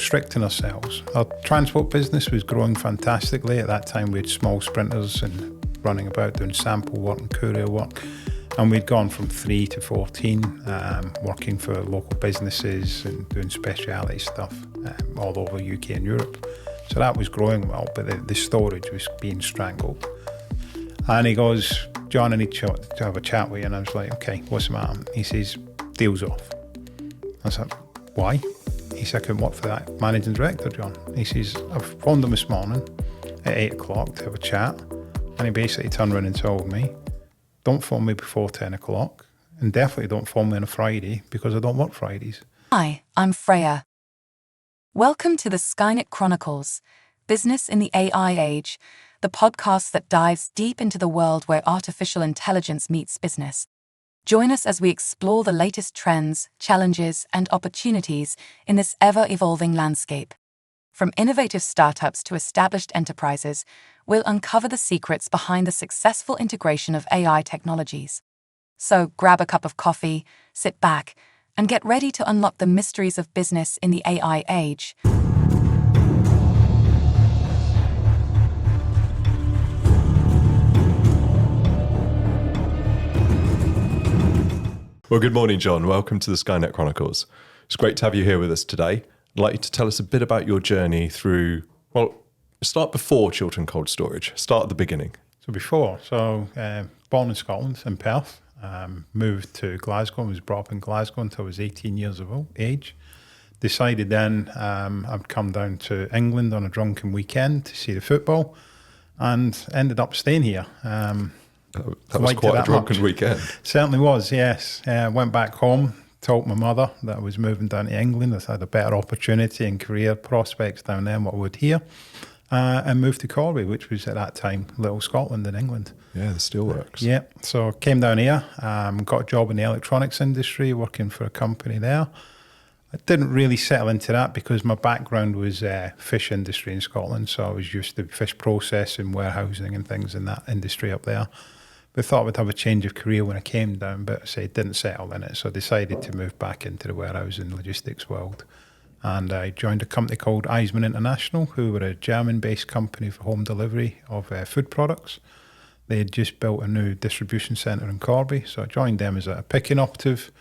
restricting ourselves. Our transport business was growing fantastically. At that time, we had small sprinters and running about doing sample work and courier work. And we'd gone from 3 to 14, working for local businesses and doing speciality stuff all over UK and Europe. So that was growing well, but the storage was being strangled. And he goes, John, I need to have a chat with you. And I was like, okay, what's the matter? He says, deal's off. I was like, why? He said, I couldn't work for that managing director, John. He says, I've phoned him this morning at 8 o'clock to have a chat. And he basically turned around and told me, don't phone me before 10 o'clock. And definitely don't phone me on a Friday because I don't work Fridays. Hi, I'm Freya. Welcome to the Skynet Chronicles, Business in the AI Age, the podcast that dives deep into the world where artificial intelligence meets business. Join us as we explore the latest trends, challenges, and opportunities in this ever-evolving landscape. From innovative startups to established enterprises, we'll uncover the secrets behind the successful integration of AI technologies. So grab a cup of coffee, sit back, and get ready to unlock the mysteries of business in the AI age. Well, good morning, John. Welcome to the Skynet Chronicles. It's great to have you here with us today. I'd like you to tell us a bit about your journey through, start before Chiltern Cold Storage. Start at the beginning. Born in Scotland, in Perth. Moved to Glasgow, was brought up in Glasgow until I was 18 years of age. Decided then I'd come down to England on a drunken weekend to see the football and ended up staying here. That was quite a drunken weekend. Certainly was, yes. Went back home, told my mother that I was moving down to England. I had a better opportunity and career prospects down there than what I would here. And moved to Corby, which was at that time Little Scotland in England. Yeah, the steelworks. Yeah, so came down here, got a job in the electronics industry, working for a company there. I didn't really settle into that because my background was fish industry in Scotland, so I was used to fish processing, warehousing and things in that industry up there. But thought I would have a change of career when I came down, but I say didn't settle in it, so I decided to move back into the warehousing logistics world. And I joined a company called Eismann International, who were a German-based company for home delivery of food products. They had just built a new distribution centre in Corby, so I joined them as a picking operative.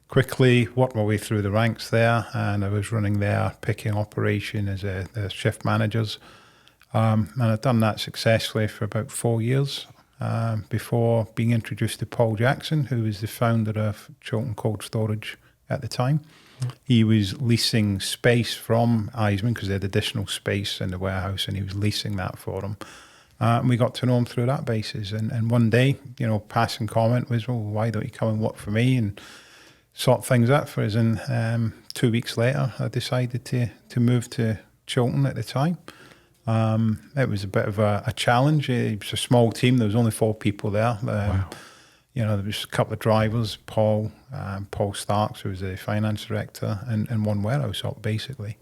Quickly worked my way through the ranks there, and I was running their picking operation as the shift managers. And I'd done that successfully for about 4 years before being introduced to Paul Jackson, who was the founder of Chiltern Cold Storage at the time. He was leasing space from Eismann because they had additional space in the warehouse, and he was leasing that for them. And we got to know him through that basis. And one day, passing comment was, well, why don't you come and work for me and sort things out for us? And 2 weeks later, I decided to move to Chiltern at the time. It was a bit of a challenge. It was a small team. There was only 4 people there. Wow. There was a couple of drivers, Paul Starks, who was the finance director, and one warehouse up, basically.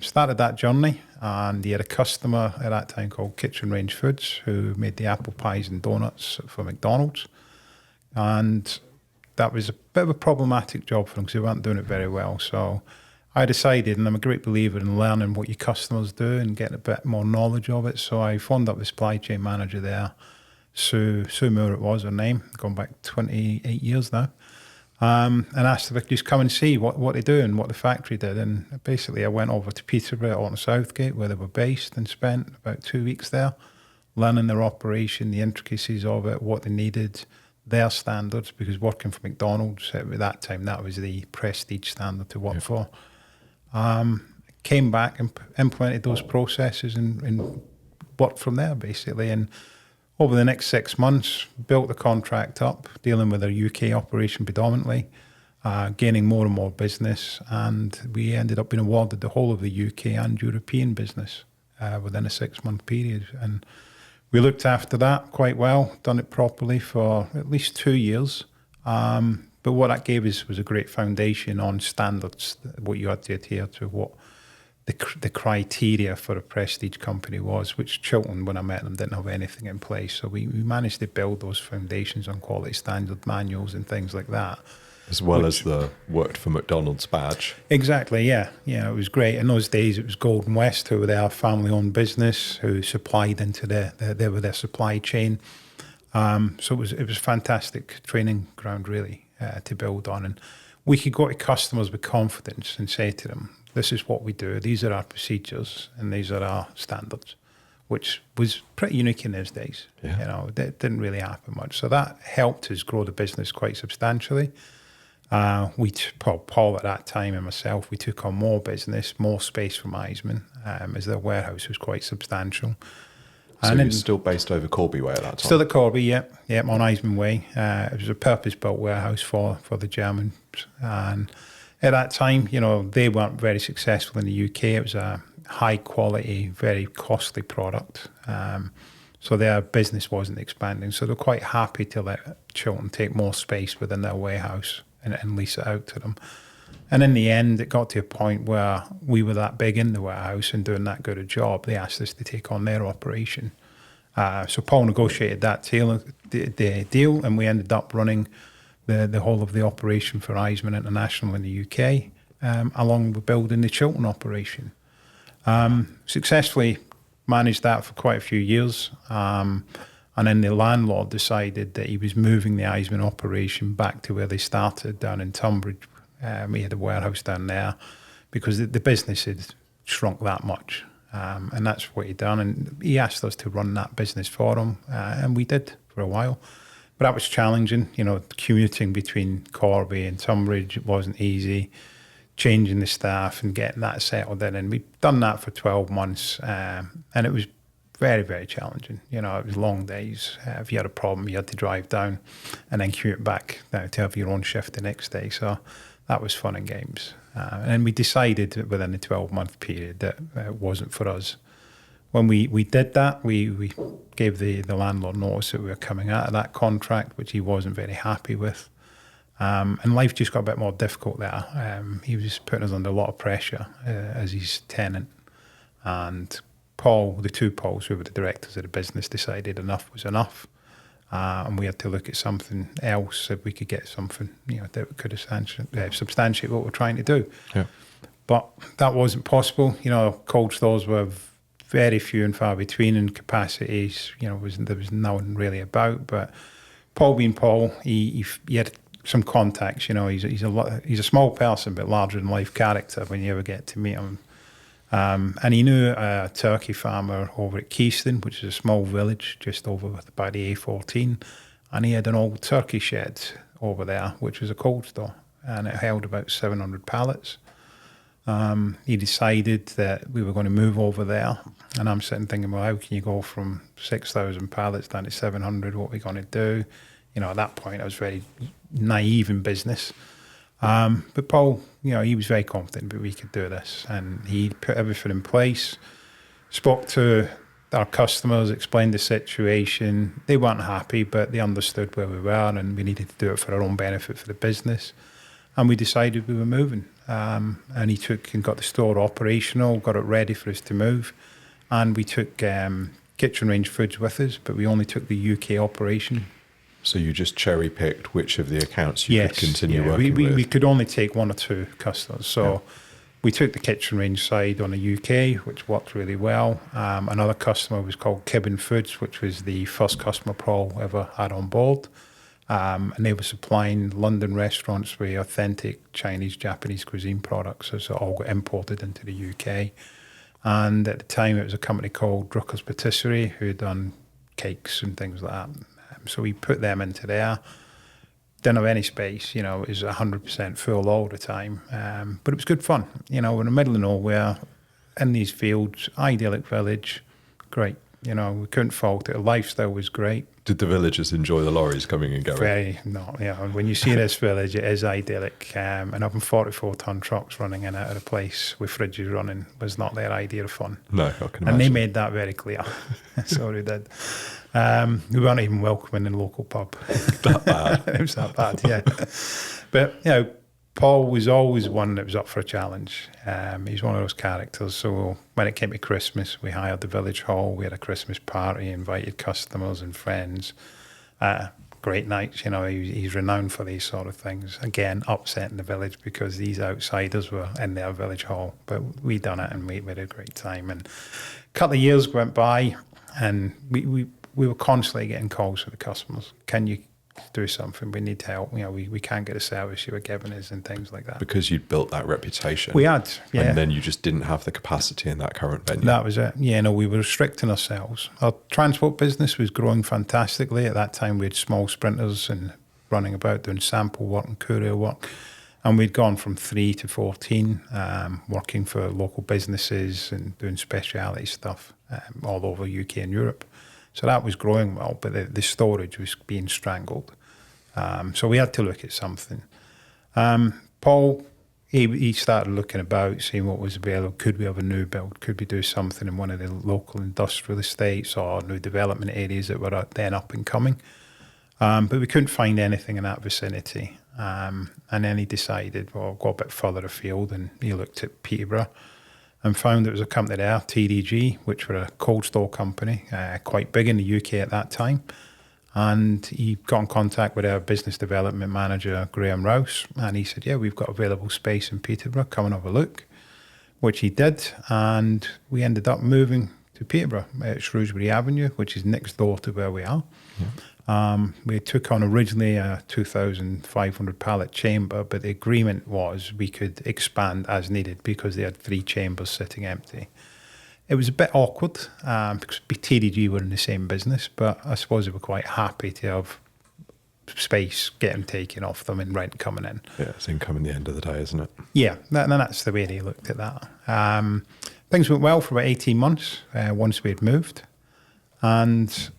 Started that journey, and he had a customer at that time called Kitchen Range Foods, who made the apple pies and donuts for McDonald's. And that was a bit of a problematic job for him because he weren't doing it very well. So I decided, and I'm a great believer in learning what your customers do and getting a bit more knowledge of it. So I phoned up the supply chain manager there, Sue Moore it was her name, going back 28 years now, and asked if I could just come and see what they do and what the factory did. And basically I went over to Peterborough on Southgate, where they were based, and spent about 2 weeks there, learning their operation, the intricacies of it, what they needed, their standards, because working for McDonald's at that time, that was the prestige standard to work for. Came back and implemented those processes and worked from there, basically. And over the next 6 months, built the contract up, dealing with our UK operation predominantly, gaining more and more business, and we ended up being awarded the whole of the UK and European business within a 6-month period. And we looked after that quite well, done it properly for at least 2 years. But what that gave us was a great foundation on standards, what you had to adhere to, what the criteria for a prestige company was, which Chiltern, when I met them, didn't have anything in place. So we managed to build those foundations on quality standard manuals and things like that. As well as the worked for McDonald's badge. Exactly, yeah. Yeah, it was great. In those days, it was Golden West, who were their family-owned business, who supplied into they were their supply chain. So it was fantastic training ground, really, to build on. And we could go to customers with confidence and say to them, this is what we do, these are our procedures, and these are our standards, which was pretty unique in those days. Yeah. You know, that didn't really happen much. So that helped us grow the business quite substantially. Paul at that time and myself, we took on more business, more space from Eisman, as their warehouse was quite substantial. So And you're then still based over Corby Way at that time? still at Corby, yeah, on Eisman Way. It was a purpose-built warehouse for the Germans. And at that time, you know, they weren't very successful in the UK. It was a high-quality, very costly product. So their business wasn't expanding. So they're quite happy to let Chiltern take more space within their warehouse and lease it out to them. And in the end, it got to a point where we were that big in the warehouse and doing that good a job, they asked us to take on their operation. So Paul negotiated that the deal, and we ended up running the whole of the operation for Eisman International in the UK, along with building the Chiltern operation. Successfully managed that for quite a few years. And then the landlord decided that he was moving the Eisman operation back to where they started down in Tunbridge. We had a warehouse down there because the business had shrunk that much. And that's what he'd done. And he asked us to run that business for him. And we did for a while. But that was challenging. You know, commuting between Corby and Tunbridge, it wasn't easy. Changing the staff and getting that settled in. And we'd done that for 12 months. And it was very, very challenging. You know, it was long days. If you had a problem, you had to drive down and then commute back to have your own shift the next day. So that was fun and games. And we decided within the 12-month period that it wasn't for us. When we did that, we gave the landlord notice that we were coming out of that contract, which he wasn't very happy with. And life just got a bit more difficult there. He was putting us under a lot of pressure as his tenant. And Paul, the two Pauls who were the directors of the business, decided enough was enough. And we had to look at something else if we could get something, you know, that could substantiate what we're trying to do. Yeah. But that wasn't possible. You know, cold stores were very few and far between in capacities. You know, there was no one really about. But Paul being Paul, he had some contacts. You know, he's a small person but larger than life character when you ever get to meet him. And he knew a turkey farmer over at Keyston, which is a small village just over by the A14, and he had an old turkey shed over there, which was a cold store, and it held about 700 pallets. He decided that we were going to move over there, and I'm sitting thinking, well, how can you go from 6,000 pallets down to 700? What are we going to do? You know, at that point, I was very naive in business. But Paul, you know, he was very confident that we could do this, and he put everything in place, spoke to our customers, explained the situation. They weren't happy, but they understood where we were, and we needed to do it for our own benefit for the business. And we decided we were moving. And he took and got the store operational, got it ready for us to move. And we took Kitchen Range Foods with us, but we only took the UK operation. So you just cherry picked which of the accounts you could continue working with? We could only take one or two customers. So we took the Kitchen Range side on the UK, which worked really well. Another customer was called Kibben Foods, which was the first customer Paul ever had on board. And they were supplying London restaurants with authentic Chinese, Japanese cuisine products. So it all got imported into the UK. And at the time, it was a company called Drucker's Patisserie who had done cakes and things like that. So we put them into there. Didn't have any space, you know, it was 100% full all the time. But it was good fun. You know, we're in the middle of nowhere, in these fields, idyllic village, great. You know, we couldn't fault it. The lifestyle was great. Did the villagers enjoy the lorries coming and going? When you see this village, it is idyllic. And having 44-ton trucks running in and out of the place with fridges running was not their idea of fun. No, I can imagine. And they made that very clear. So they did. We weren't even welcome in the local pub. That bad? It was that bad, yeah. But, you know, Paul was always one that was up for a challenge. He's one of those characters. So when it came to Christmas, we hired the village hall. We had a Christmas party, invited customers and friends. great nights. He's renowned for these sort of things. Again, upsetting the village because these outsiders were in their village hall. But we done it and we had a great time. And a couple of years went by and we were constantly getting calls from the customers. Can you do something? We need help. We can't get a service you were giving us and things like that. Because you'd built that reputation. We had, yeah. And then you just didn't have the capacity in that current venue. That was it. Yeah, no, we were restricting ourselves. Our transport business was growing fantastically. At that time, we had small sprinters and running about doing sample work and courier work. And we'd gone from 3 to 14, working for local businesses and doing speciality stuff all over UK and Europe. So that was growing well, but the storage was being strangled. So we had to look at something. Paul, he started looking about, seeing what was available. Could we have a new build? Could we do something in one of the local industrial estates or new development areas that were then up and coming? But we couldn't find anything in that vicinity. And then he decided, well, I'll go a bit further afield, and he looked at Peterborough and found there was a company there, TDG, which were a cold store company, quite big in the UK at that time. And he got in contact with our business development manager, Graham Rouse, and he said, yeah, we've got available space in Peterborough, come and have a look, which he did. And we ended up moving to Peterborough at Shrewsbury Avenue, which is next door to where we are. Yeah. We took on originally a 2,500 pallet chamber, but the agreement was we could expand as needed because they had 3 chambers sitting empty. It was a bit awkward because TDG were in the same business, but I suppose they were quite happy to have space getting taken off them and rent coming in. Yeah, it's income in the end of the day, isn't it? Yeah, that's the way they looked at that. Things went well for about 18 months once we had moved. And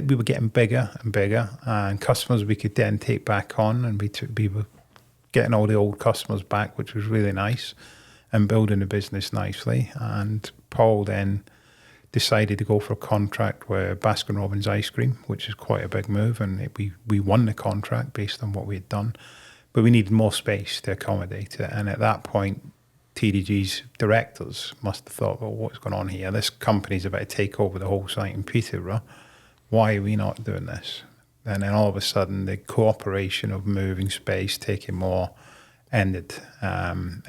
we were getting bigger and bigger, and customers we could then take back on, and we were getting all the old customers back, which was really nice, and building the business nicely. And Paul then decided to go for a contract with Baskin-Robbins Ice Cream, which is quite a big move, and we won the contract based on what we had done, but we needed more space to accommodate it. And at that point, TDG's directors must have thought, well, what's going on here? This company's about to take over the whole site in Peterborough. Why are we not doing this? And then all of a sudden, the cooperation of moving space, taking more, ended. And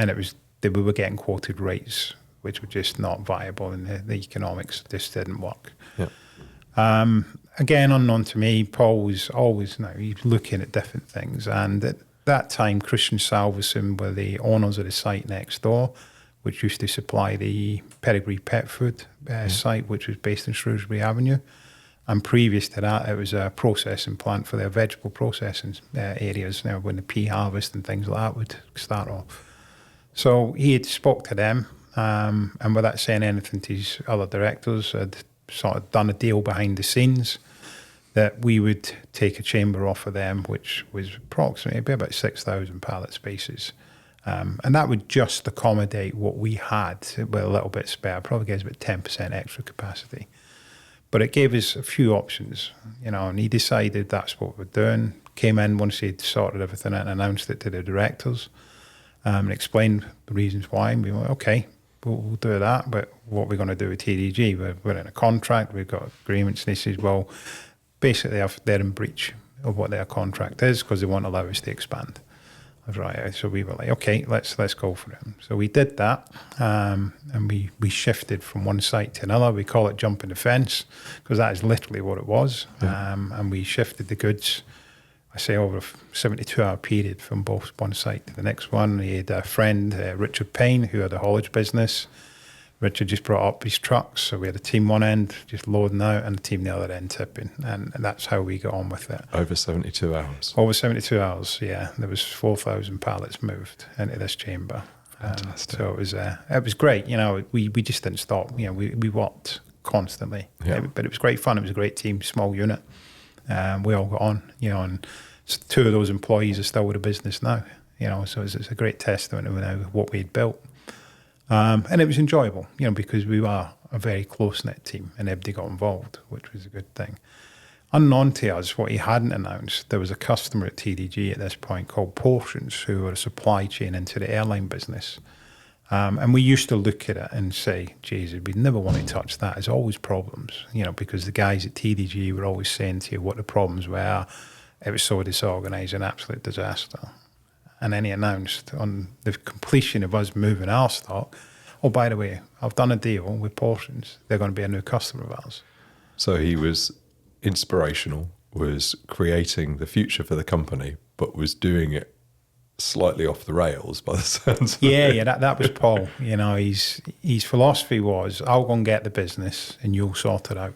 we were getting quoted rates, which were just not viable, and the economics just didn't work. Yeah. Again, unknown to me, Paul was always he's looking at different things. And at that time, Christian Salveson were the owners of the site next door, which used to supply the Pedigree Pet Food site, which was based in Shrewsbury Avenue. And previous to that, it was a processing plant for their vegetable processing areas, when the pea harvest and things like that would start off. So he had spoke to them, and without saying anything to his other directors, had sort of done a deal behind the scenes that we would take a chamber off of them, which was approximately about 6,000 pallet spaces. And that would just accommodate what we had with a little bit spare, probably gives about 10% extra capacity. But it gave us a few options, and he decided that's what we're doing. Came in once he'd sorted everything out and announced it to the directors, and explained the reasons why. And we went, okay, we'll do that, but what are we going to do with TDG? We're in a contract, we've got agreements. And he says, well, basically they're in breach of what their contract is because they won't allow us to expand. I was right. So we were like, okay, let's go for it. So we did that, and we shifted from one site to another. We call it jumping the fence because that is literally what it was. Yeah. And we shifted the goods, I say, over a 72-hour period from both one site to the next one. We had a friend, Richard Payne, who had a haulage business. Richard just brought up his trucks, so we had a team one end just loading out and a team the other end tipping, and that's how we got on with it. Over 72 hours? Over 72 hours, yeah. There was 4,000 pallets moved into this chamber. So it was great. We just didn't stop. We worked constantly, but it was great fun. It was a great team, small unit. We all got on, and 2 of those employees are still with the business now. So it's a great testament of what we'd built. And it was enjoyable, because we were a very close-knit team and everybody got involved, which was a good thing. Unknown to us, what he hadn't announced, there was a customer at TDG at this point called Portions, who were a supply chain into the airline business. And we used to look at it and say, Jesus, we'd never want to touch that. There's always problems, because the guys at TDG were always saying to you what the problems were. It was so disorganised, an absolute disaster. And then he announced on the completion of us moving our stock, oh, by the way, I've done a deal with Portions. They're going to be a new customer of ours. So he was inspirational, was creating the future for the company, but was doing it slightly off the rails by the sounds of it. Yeah, that was Paul. His philosophy was, I'll go and get the business and you'll sort it out.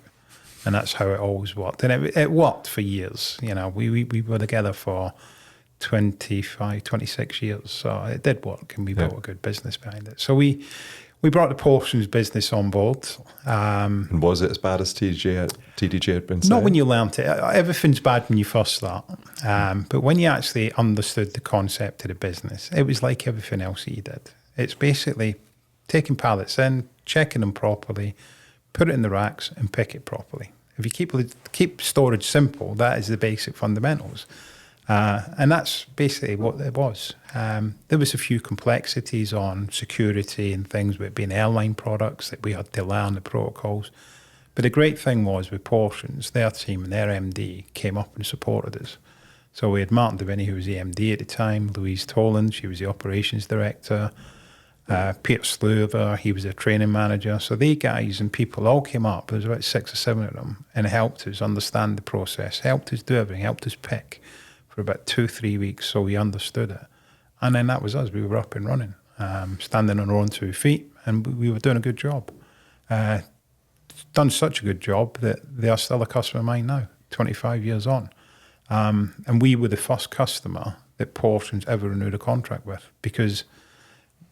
And that's how it always worked. And it worked for years. We were together for 25, 26 years. So it did work, and we built a good business behind it. So we brought the Portions business on board. And was it as bad as TDG had been saying? Not when you learnt it. Everything's bad when you first start. But when you actually understood the concept of the business, it was like everything else that you did. It's basically taking pallets in, checking them properly, put it in the racks and pick it properly. If you keep storage simple, that is the basic fundamentals. And that's basically what it was. There was a few complexities on security and things with being airline products that we had to learn the protocols. But the great thing was with Portions, their team and their MD came up and supported us. So we had Martin Deviney, who was the MD at the time, Louise Toland, she was the operations director, Peter Sluver, he was a training manager. So they guys and people all came up, there was about 6 or 7 of them, and helped us understand the process, helped us do everything, helped us pick for about 2-3 weeks so we understood it. And then that was us. We were up and running, standing on our own 2 feet, and we were doing a good job. Done such a good job that they are still a customer of mine now, 25 years on. And we were the first customer that Portions ever renewed a contract with, because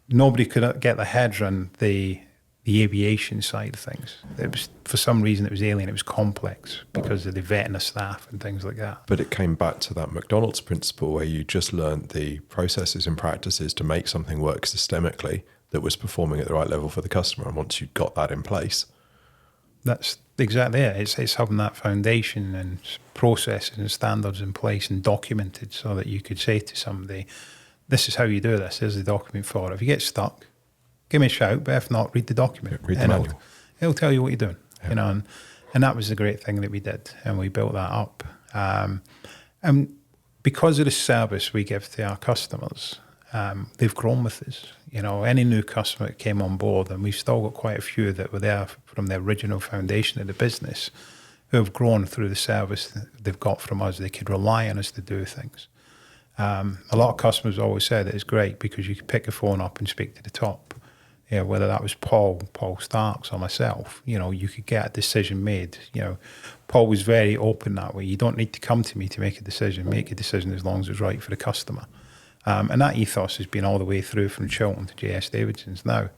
nobody could get their heads around the aviation side of things. It was, for some reason, it was alien. It was complex because of the vetting of staff and things like that. But it came back to that McDonald's principle where you just learned the processes and practices to make something work systemically that was performing at the right level for the customer. And once you got that in place, that's exactly it. It's having that foundation and processes and standards in place and documented so that you could say to somebody, this is how you do this. Here's the document for it. If you get stuck, give me a shout, but if not, read the document. Read the manual. It'll tell you what you're doing, and that was the great thing that we did, and we built that up. And because of the service we give to our customers, they've grown with us. Any new customer that came on board, and we've still got quite a few that were there from the original foundation of the business, who have grown through the service that they've got from us. They could rely on us to do things. A lot of customers always said it's great because you could pick a phone up and speak to the top. Whether that was Paul Starks or myself, you could get a decision made. Paul was very open that way. You don't need to come to me to make a decision. Make a decision as long as it's right for the customer. And that ethos has been all the way through from Chilton to JS Davidson's now.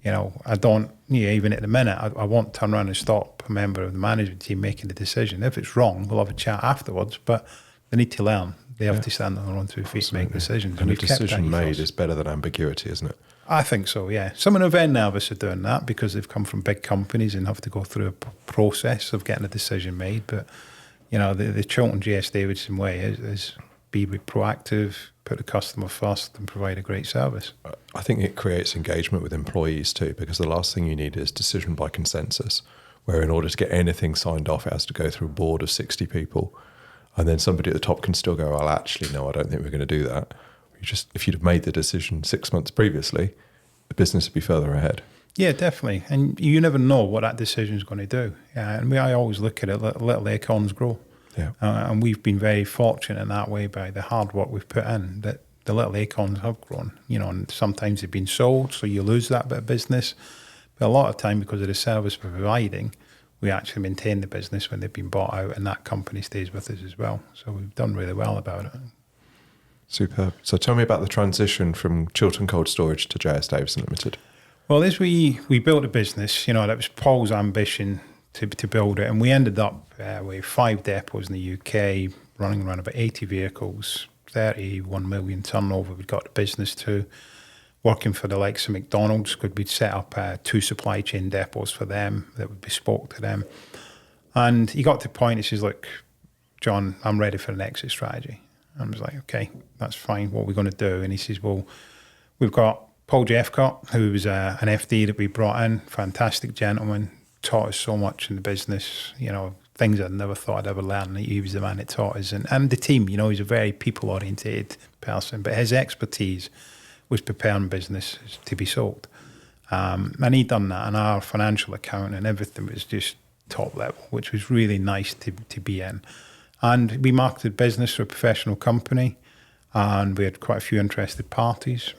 I don't, even at the minute, I won't turn around and stop a member of the management team making the decision. If it's wrong, we'll have a chat afterwards, but they need to learn. They have to stand on their own 2 feet and make decisions. And a decision made is better than ambiguity, isn't it? I think so, yeah. Some of them are very nervous of doing that because they've come from big companies and have to go through a process of getting a decision made. But, the Chilton JS Davidson way is be proactive, put the customer first and provide a great service. I think it creates engagement with employees too, because the last thing you need is decision by consensus, where in order to get anything signed off, it has to go through a board of 60 people. And then somebody at the top can still go, well, actually, no, I don't think we're going to do that. If you'd have made the decision 6 months previously, the business would be further ahead. Yeah, definitely. And you never know what that decision is going to do. And I always look at it, little acorns grow. Yeah. And we've been very fortunate in that way by the hard work we've put in, that the little acorns have grown. And sometimes they've been sold, so you lose that bit of business. But a lot of time, because of the service we're providing, we actually maintain the business when they've been bought out, and that company stays with us as well. So we've done really well about it. Superb. So tell me about the transition from Chilton Cold Storage to JS Davidson Limited. Well, as we built a business, that was Paul's ambition to build it, and we ended up with 5 depots in the UK, running around about 80 vehicles, 31 million turnover. We got the business to working for the likes of McDonald's, could we'd set up 2 supply chain depots for them that would bespoke to them. And he got to the point, he says, look, John, I'm ready for an exit strategy. I was like, okay, that's fine. What are we going to do? And he says, well, we've got Paul Jeffcott, who was an FD that we brought in, fantastic gentleman, taught us so much in the business, things I never thought I'd ever learn. He was the man that taught us. And the team, he's a very people-orientated person, but his expertise was preparing business to be sold. And he'd done that, and our financial account and everything was just top level, which was really nice to be in. And we marketed business for a professional company, and we had quite a few interested parties.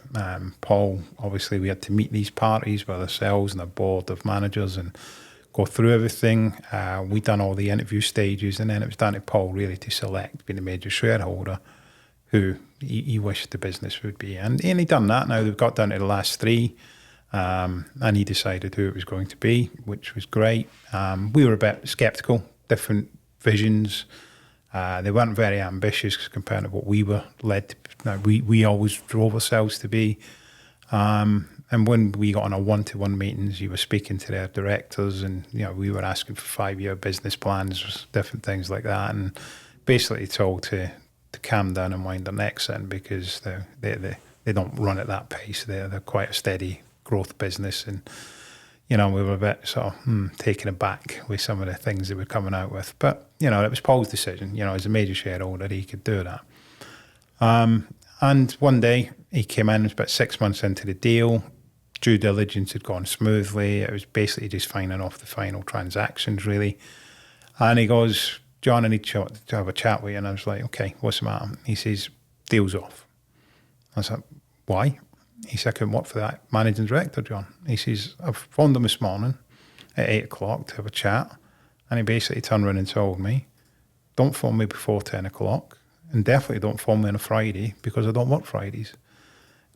Paul, obviously, we had to meet these parties with ourselves and a board of managers and go through everything. We'd done all the interview stages, and then it was down to Paul really to select, being the major shareholder, who he wished the business would be. And he'd done that. Now they've got down to the last three, and he decided who it was going to be, which was great. We were a bit sceptical, different visions. They weren't very ambitious compared to what we were led to. Now, we always drove ourselves to be. And when we got on our one-to-one meetings, you were speaking to their directors, and we were asking for 5-year business plans, different things like that, and basically told to calm down and wind their necks in, because they don't run at that pace. They're quite a steady growth business, and we were a bit sort of taken aback with some of the things they were coming out with. But it was Paul's decision. As a major shareholder, he could do that. And one day he came in. It was about 6 months into the deal. Due diligence had gone smoothly. It was basically just signing off the final transactions, really. And he goes, "John, I need to have a chat with you." And I was like, "Okay, what's the matter?" He says, "Deal's off." I was like, "Why?" He said, "I couldn't work for that managing director, John." He says, "I've phoned him this morning at 8 o'clock to have a chat." And he basically turned around and told me, "Don't phone me before 10 o'clock. And definitely don't phone me on a Friday, because I don't work Fridays."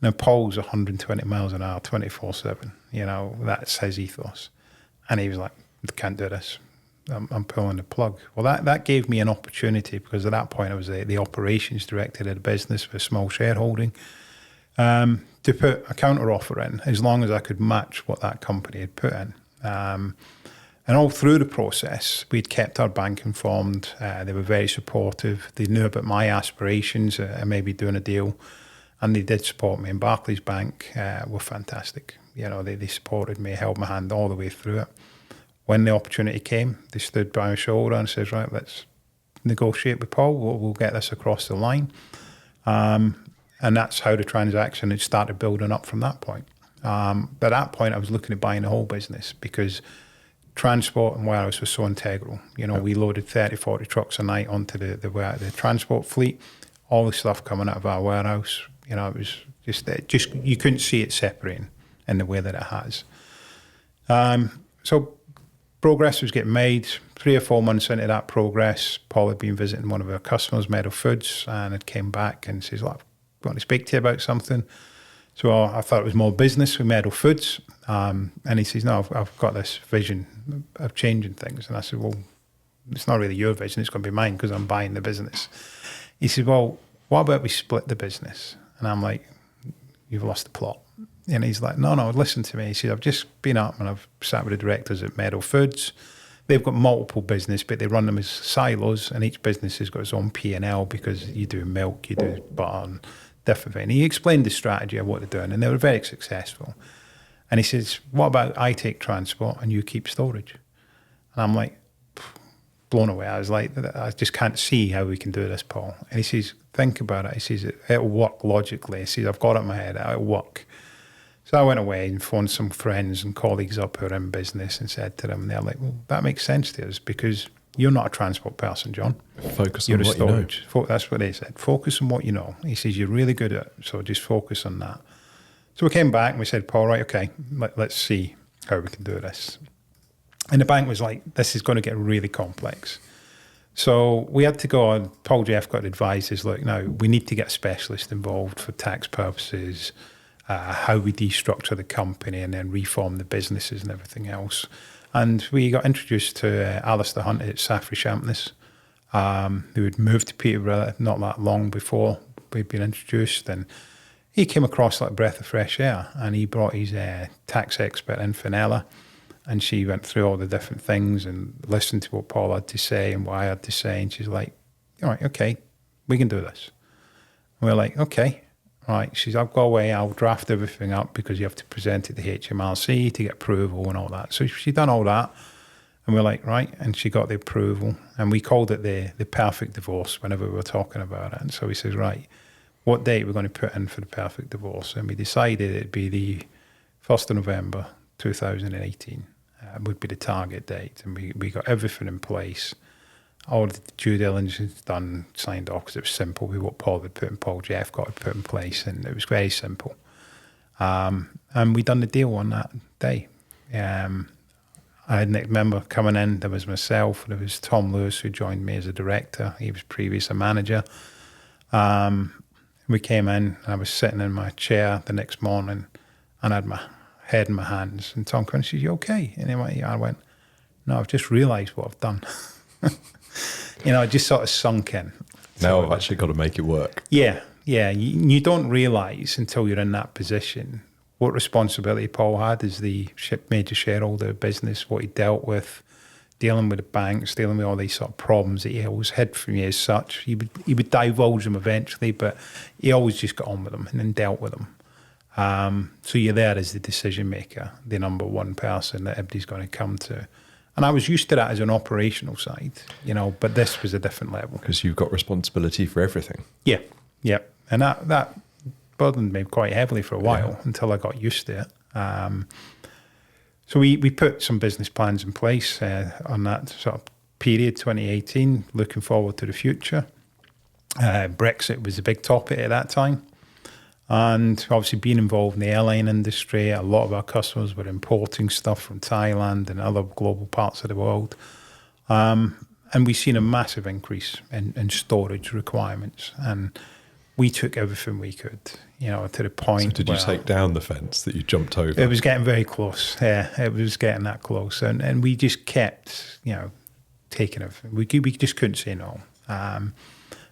Now, Paul's 120 miles an hour, 24/7. That's his ethos. And he was like, "I can't do this. I'm pulling the plug." Well, that gave me an opportunity, because at that point I was the operations director of the business with a small shareholding, to put a counter offer in, as long as I could match what that company had put in. And all through the process, we'd kept our bank informed. They were very supportive. They knew about my aspirations and maybe doing a deal. And they did support me. And Barclays Bank were fantastic. They supported me, held my hand all the way through it. When the opportunity came, they stood by my shoulder and said, "Right, let's negotiate with Paul. We'll get this across the line." And that's how the transaction had started building up from that point. At that point, I was looking at buying the whole business, because transport and warehouse was so integral. We loaded 30, 40 trucks a night onto the transport fleet, all the stuff coming out of our warehouse. It was just you couldn't see it separating in the way that it has. So progress was getting made. 3 or 4 months into that progress, Paul had been visiting one of our customers, Meadow Foods, and had came back and says, "Look, I want to speak to you about something." So I thought it was more business with Meadow Foods. And he says, "No, I've got this vision of changing things." And I said, "Well, it's not really your vision, it's going to be mine, because I'm buying the business." He said, "Well, what about we split the business?" And I'm like, "You've lost the plot." And he's like, No, listen to me." He said, "I've just been up and I've sat with the directors at Meadow Foods. They've got multiple business, but they run them as silos, and each business has got its own P&L, because you do milk, you do butter, and different things." He explained the strategy of what they're doing, and they were very successful. And he says, "What about I take transport and you keep storage?" And I'm like, blown away. I was like, "I just can't see how we can do this, Paul." And he says, "Think about it." He says, "It'll work logically." He says, "I've got it in my head, it'll work." So I went away and phoned some friends and colleagues up who are in business and said to them, and they're like, "Well, that makes sense to us, because you're not a transport person, John. Focus You're on a what you know. storage." That's what they said. Focus on what you know. He says, "You're really good at it, so just focus on that." So we came back and we said, "Paul, right, okay, let's see how we can do this." And the bank was like, "This is going to get really complex." So we had to go on. Paul Jeffcott advised us, "Look, now we need to get a specialist involved for tax purposes, how we destructure the company and then reform the businesses and everything else." And we got introduced to Alistair Hunt at Safri Champness, who had moved to Peterborough not that long before we'd been introduced. And he came across like a breath of fresh air, and he brought his tax expert in, Fenella, and she went through all the different things and listened to what Paul had to say and what I had to say. And she's like, "All right, okay, we can do this." And we're like, "Okay, right? She says, I'll go away, I'll draft everything up because you have to present it to HMRC to get approval and all that. So she done all that. And we're like, right. And she got the approval. And we called it the perfect divorce whenever we were talking about it. And so we says, right, what date we're going to put in for the perfect divorce? And we decided it'd be the 1st of November 2018 would be the target date. And we got everything in place. All the due diligence done, signed off, because it was simple. We what Paul had put in, Paul Jeff got it put in place, and it was very simple. And we done the deal on that day. I remember coming in, there was myself, there was Tom Lewis who joined me as a director. He was previous a manager. We came in, and I was sitting in my chair the next morning, and I had my head in my hands. And Tom came and said, you okay? And I went, no, I've just realised what I've done. It just sort of sunk in. Now I've actually got to make it work. Yeah. You don't realise until you're in that position what responsibility Paul had as the major shareholder of business, what he dealt with, dealing with the banks, dealing with all these sort of problems that he always hid from you as such. He would divulge them eventually, but he always just got on with them and then dealt with them. So you're there as the decision maker, the number one person that everybody's going to come to. And I was used to that as an operational side, but this was a different level. Because you've got responsibility for everything. Yeah. And that burdened me quite heavily for a while until I got used to it. So we put some business plans in place on that sort of period, 2018, looking forward to the future. Brexit was a big topic at that time. And obviously being involved in the airline industry, a lot of our customers were importing stuff from Thailand and other global parts of the world. And we've seen a massive increase in storage requirements. And we took everything we could, to the point. So did you take down the fence that you jumped over? It was getting very close. Yeah, it was getting that close. And we just kept, taking everything. We just couldn't say no.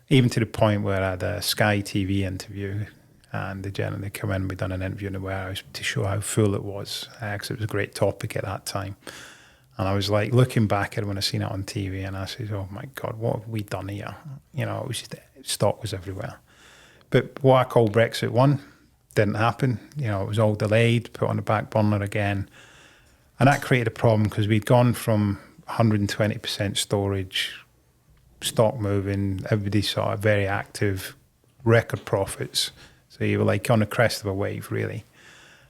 Even to the point where I had a Sky TV interview. And the gentleman come in, we done an interview in the warehouse to show how full it was, because it was a great topic at that time. And I was like looking back at it when I seen it on TV, and I said, "Oh my God, what have we done here?" It was just, stock was everywhere. But what I call Brexit 1 didn't happen. It was all delayed, put on the back burner again, and that created a problem because we'd gone from 120% storage, stock moving, everybody sort of very active, record profits. So you were like on the crest of a wave, really.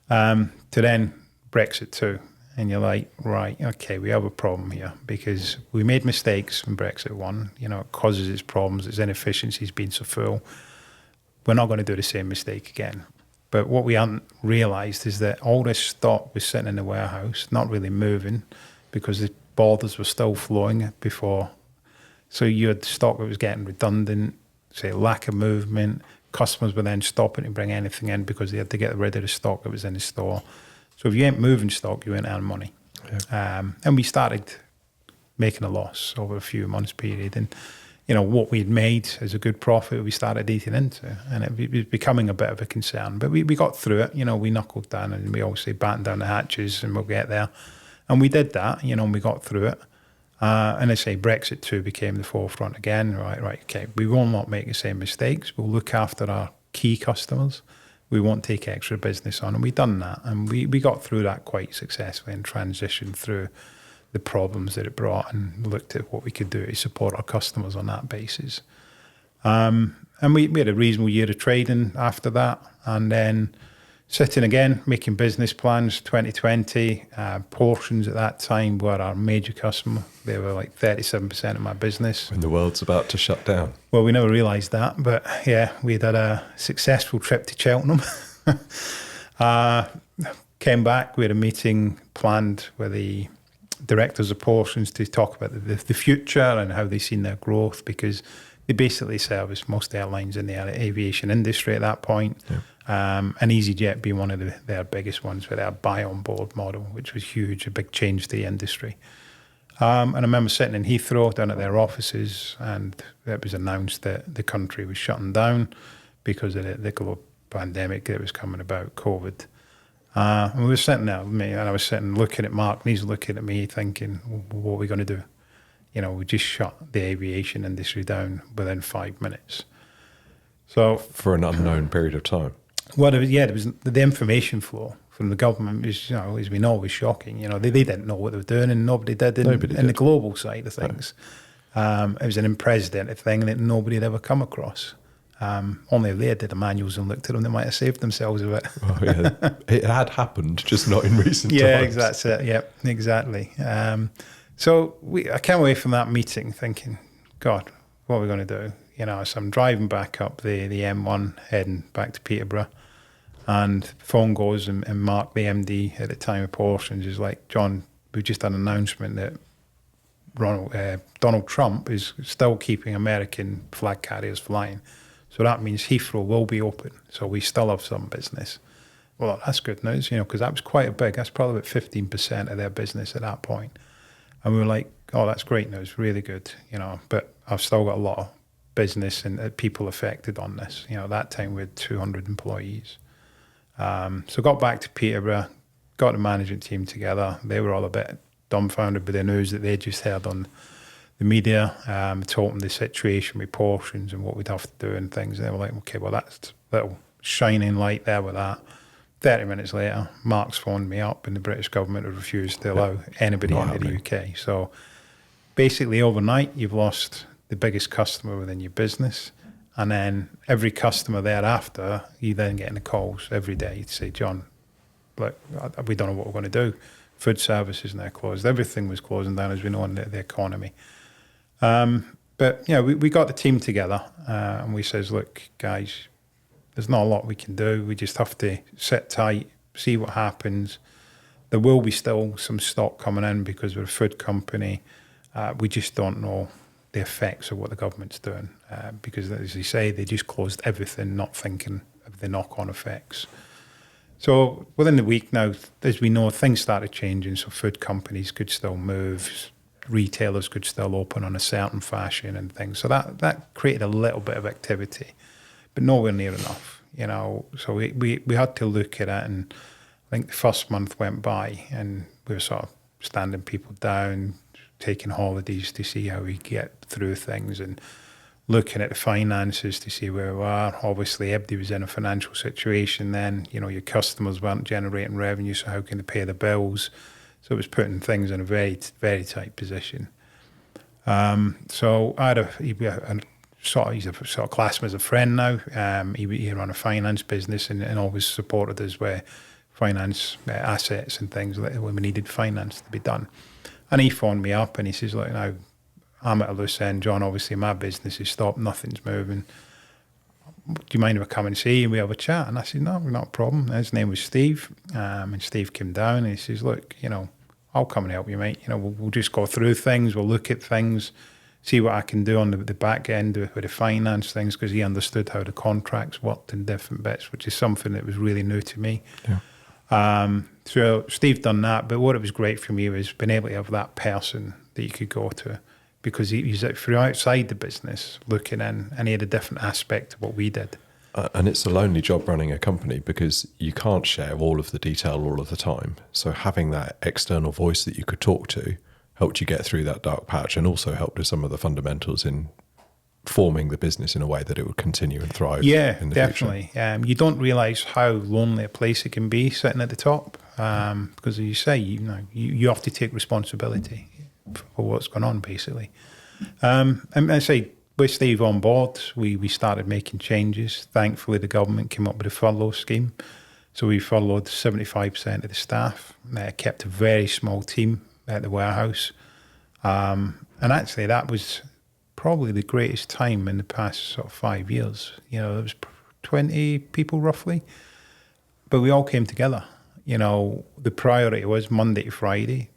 To then Brexit 2. And you're like, right, okay, we have a problem here because we made mistakes in Brexit 1. It causes its problems, its inefficiencies being so full. We're not going to do the same mistake again. But what we hadn't realised is that all this stock was sitting in the warehouse, not really moving because the borders were still flowing before. So you had stock that was getting redundant, say lack of movement. Customers were then stopping to bring anything in because they had to get rid of the stock that was in the store. So if you ain't moving stock, you ain't earning money. Yeah. And we started making a loss over a few months period. And, what we'd made as a good profit, we started eating into. And it was becoming a bit of a concern. But we got through it. We knuckled down and we always say batten down the hatches and we'll get there. And we did that, and we got through it. And I say Brexit 2 became the forefront again. Right, okay. We will not make the same mistakes. We'll look after our key customers. We won't take extra business on. And we've done that. And we got through that quite successfully and transitioned through the problems that it brought and looked at what we could do to support our customers on that basis. And we had a reasonable year of trading after that. And then sitting again, making business plans, 2020. Portions at that time were our major customer. They were like 37% of my business. When the world's about to shut down. Well, we never realised that. But yeah, we'd had a successful trip to Cheltenham. Came back, we had a meeting planned with the directors of Portions to talk about the future and how they seen their growth, because they basically service most airlines in the aviation industry at that point. Yeah. And EasyJet being one of their biggest ones with their buy-on-board model, which was huge, a big change to the industry. And I remember sitting in Heathrow down at their offices, and it was announced that the country was shutting down because of the global pandemic that was coming about, COVID. And we were sitting there, and I was sitting looking at Mark, and he's looking at me thinking, what are we going to do? We just shut the aviation industry down within 5 minutes. So For an unknown period of time. well, there was the information flow from the government was, as we know, was shocking. They didn't know what they were doing, and nobody did in the global side of things. It was an unprecedented thing that nobody had ever come across. Only if they did the manuals and looked at them, they might have saved themselves a bit. Oh, yeah. It had happened, just not in recent times. Yeah, that's it. Yeah, exactly. So I came away from that meeting thinking, God, what are we going to do? So I'm driving back up the M1, heading back to Peterborough, and the phone goes, and Mark, the MD at the time of Portions, is like, John, we just had an announcement that Donald Trump is still keeping American flag carriers flying. So that means Heathrow will be open. So we still have some business. Well, that's good news, because that was quite that's probably about 15% of their business at that point. And we were like, oh, that's great news, really good, but I've still got a lot of business and people affected on this. That time we had 200 employees. So got back to Peterborough, got the management team together. They were all a bit dumbfounded by the news that they just heard on the media, told them the situation with Portions and what we'd have to do and things. And they were like, okay, well, that's a little shining light there with that. 30 minutes later, Mark's phoned me up and the British government have refused to allow anybody into the UK. So basically overnight, you've lost the biggest customer within your business. And then every customer thereafter, you then getting the calls every day to say, John, look, we don't know what we're going to do. Food services now closed. Everything was closing down, as we know, in the economy. But, we got the team together and we says, look, guys, there's not a lot we can do. We just have to sit tight, see what happens. There will be still some stock coming in because we're a food company. We just don't know the effects of what the government's doing because, as you say, they just closed everything, not thinking of the knock-on effects. So within the week now, as we know, things started changing. So food companies could still move, retailers could still open on a certain fashion and things. So that created a little bit of activity, but nowhere near enough, So we had to look at it, and I think the first month went by and we were sort of standing people down, taking holidays to see how we get through things and looking at the finances to see where we are. Obviously, everybody was in a financial situation then. Your customers weren't generating revenue, so how can they pay the bills? So it was putting things in a very, very tight position. So I had he's a sort of classed him as a friend now. He ran a finance business and always supported us with finance assets and things when we needed finance to be done. And he phoned me up and he says, look, now I'm at a loose end, John. Obviously, my business is stopped. Nothing's moving. Do you mind if I come and see you and we have a chat? And I said, no, not a problem. His name was Steve. And Steve came down and he says, look, I'll come and help you, mate. We'll just go through things. We'll look at things, see what I can do on the back end with the finance things, because he understood how the contracts worked in different bits, which is something that was really new to me. Yeah. So Steve done that. But what it was great for me was being able to have that person that you could go to, because he's from outside the business looking in, and he had a different aspect of what we did. And it's a lonely job running a company because you can't share all of the detail all of the time. So having that external voice that you could talk to helped you get through that dark patch, and also helped with some of the fundamentals in forming the business in a way that it would continue and thrive. Yeah, in the definitely. You don't realise how lonely a place it can be sitting at the top, because as you say, you have to take responsibility for what's going on, basically. And I say, with Steve on board, we started making changes. Thankfully, the government came up with a furlough scheme. So we furloughed 75% of the staff, kept a very small team at the warehouse. And actually, that was probably the greatest time in the past sort of 5 years. There was 20 people roughly, but we all came together. The priority was Monday to Friday,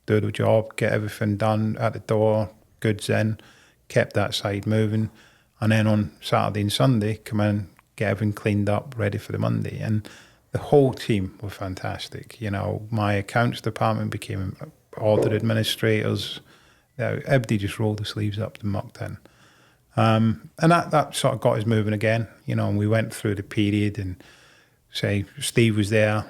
do the job, get everything done at the door, goods in, kept that side moving. And then on Saturday and Sunday, come in, get everything cleaned up, ready for the Monday. And the whole team were fantastic. My accounts department became audit administrators. Everybody just rolled the sleeves up and mucked in. And that sort of got us moving again, and we went through the period, and say Steve was there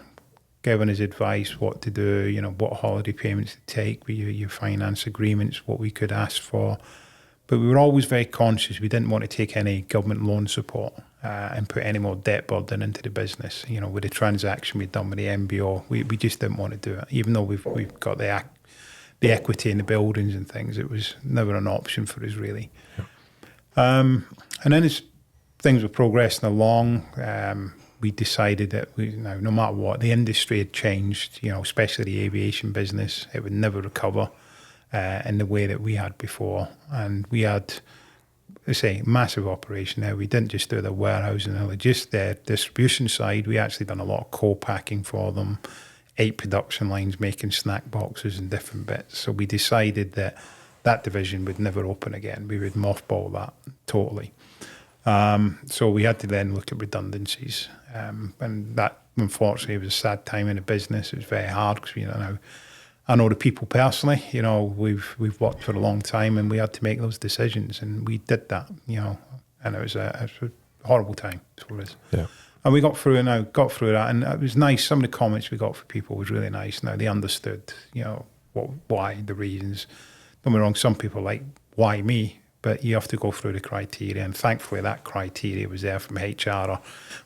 giving his advice what to do, what holiday payments to take with your finance agreements, what we could ask for. But we were always very conscious. We didn't want to take any government loan support and put any more debt burden into the business. You know, with the transaction we'd done with the MBO, we just didn't want to do it. Even though we've got the equity in the buildings and things, it was never an option for us, really. Yeah. And then as things were progressing along, we decided that no matter what, the industry had changed, you know, especially the aviation business. It would never recover in the way that we had before. And we had, let's say, massive operation there. We didn't just do the warehousing or just the distribution side. We actually done a lot of co-packing for them, 8 production lines making snack boxes and different bits. So we decided that division would never open again. We would mothball that totally. So we had to then look at redundancies. And that, unfortunately, was a sad time in the business. It was very hard because, you know, I know the people personally. You know, we've worked for a long time, and we had to make those decisions, and we did that. You know, and it was a horrible time for us. Yeah. And we got through that, and it was nice. Some of the comments we got from people was really nice. Now they understood, you know, why the reasons. Don't get me wrong. Some people like, why me? But you have to go through the criteria, and thankfully that criteria was there from HR, or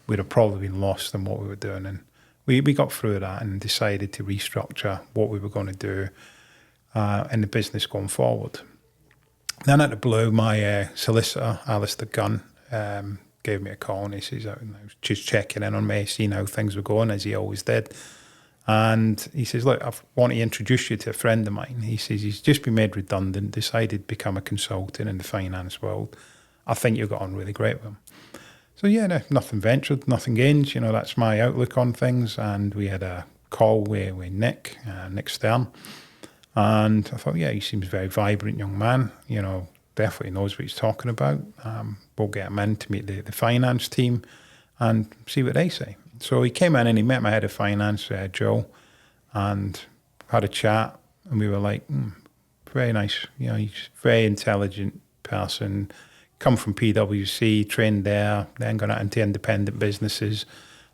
we'd have probably been lost in what we were doing. And we got through that and decided to restructure what we were going to do in the business going forward. Then out of the blue, my solicitor, Alistair Gunn, gave me a call, and he says, I was just checking in on me, seeing how things were going, as he always did. And he says, look, I want to introduce you to a friend of mine. He says he's just been made redundant, decided to become a consultant in the finance world. I think you got on really great with him. So yeah, no, nothing ventured, nothing gained. You know, that's my outlook on things. And we had a call with Nick Stern. And I thought, yeah, he seems a very vibrant young man. You know, definitely knows what he's talking about. We'll get him in to meet the finance team and see what they say. So he came in and he met my head of finance, Joe, and had a chat. And we were like, very nice. You know, he's a very intelligent person. Come from PwC, trained there, then got out into independent businesses,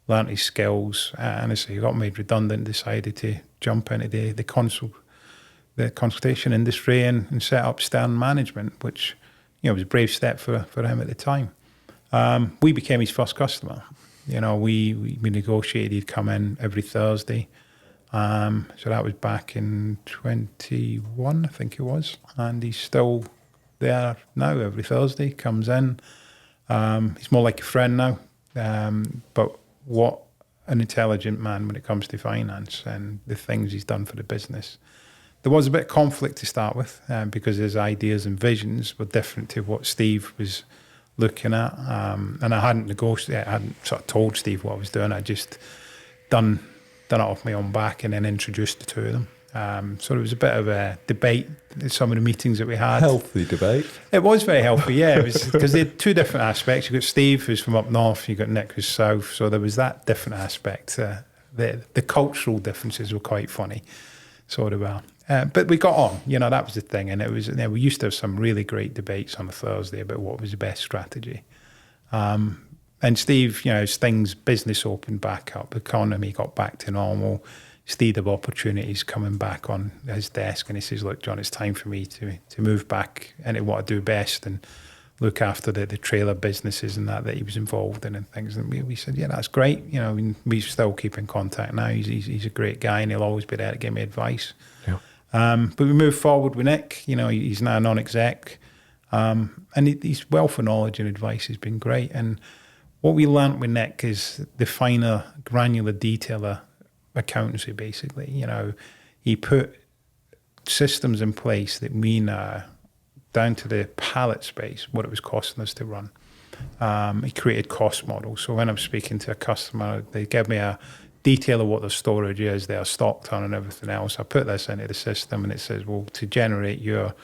learnt his skills. And as he got made redundant, decided to jump into the consultation industry and set up Stern Management, which, you know, was a brave step for him at the time. We became his first customer. You know, we negotiated he'd come in every Thursday. So that was back in 21, I think it was. And he's still there now every Thursday, comes in. He's more like a friend now. But what an intelligent man when it comes to finance and the things he's done for the business. There was a bit of conflict to start with because his ideas and visions were different to what Steve was looking at. And I hadn't negotiated, I hadn't sort of told Steve what I was doing. I just done it off my own back and then introduced the two of them. So there was a bit of a debate in some of the meetings that we had. Healthy debate. It was very healthy, yeah. It was because they had two different aspects. You've got Steve, who's from up north. You've got Nick, who's south. So there was that different aspect. The cultural differences were quite funny, sort of. But we got on. You know, that was the thing. And it was. You know, we used to have some really great debates on a Thursday about what was the best strategy. And Steve, you know, as business opened back up, the economy got back to normal. Steve had opportunities coming back on his desk, and he says, look, John, it's time for me to move back into what I do best and look after the trailer businesses and that he was involved in and things. And we said, yeah, that's great. You know, we still keep in contact now. He's a great guy, and he'll always be there to give me advice. Yeah. But we moved forward with Nick. You know, he's now a non-exec. And his wealth of knowledge and advice has been great. And what we learnt with Nick is the finer, granular detailer accountancy, basically. You know, he put systems in place that we know, down to the pallet space, what it was costing us to run. He created cost models. So when I'm speaking to a customer, they give me a detail of what their storage is, their stock turn and everything else. I put this into the system and it says, well, to generate your